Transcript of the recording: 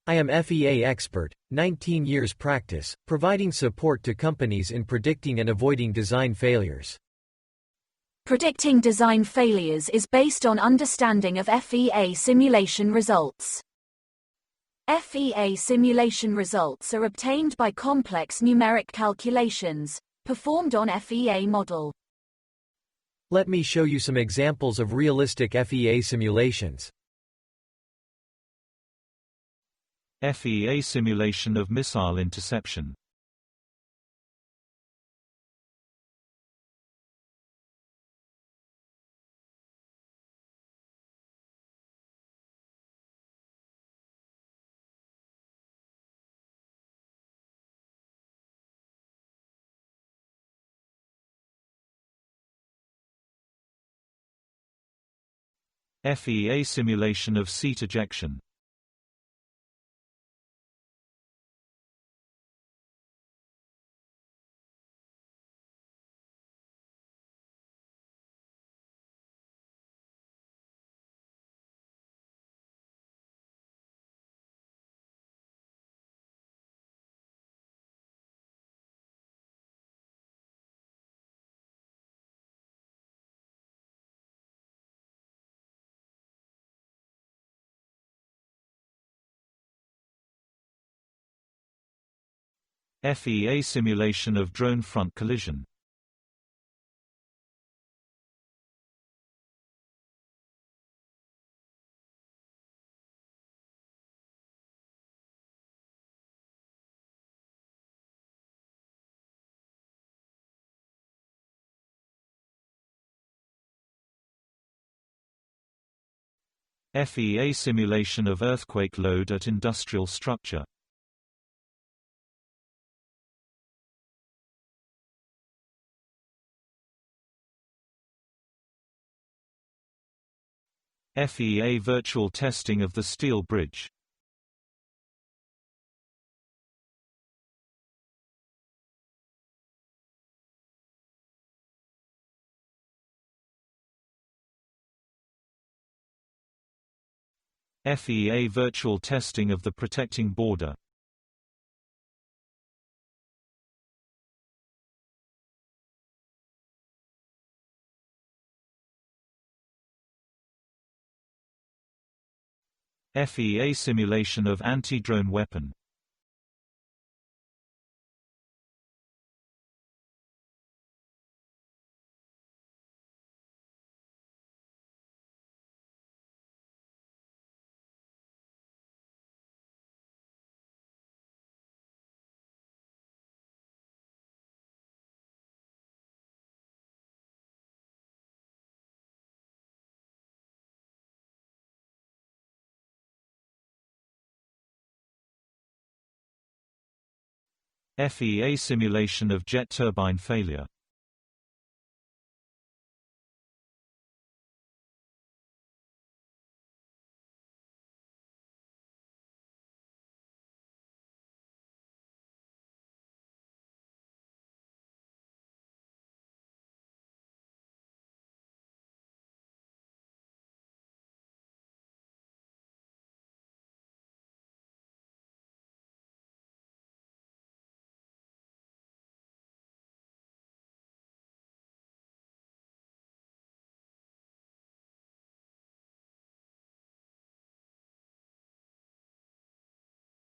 I am FEA expert, 19 years practice, providing support to companies in predicting and avoiding design failures. Predicting design failures is based on understanding of FEA simulation results. FEA simulation results are obtained by complex numeric calculations, performed on FEA model. Let me show you some examples of realistic FEA simulations. FEA simulation of missile interception. FEA simulation of seat ejection. FEA simulation of drone front collision. FEA simulation of earthquake load at industrial structure. FEA virtual testing of the steel bridge. FEA virtual testing of the protecting border. FEA simulation of anti-drone weapon. FEA simulation of jet turbine failure.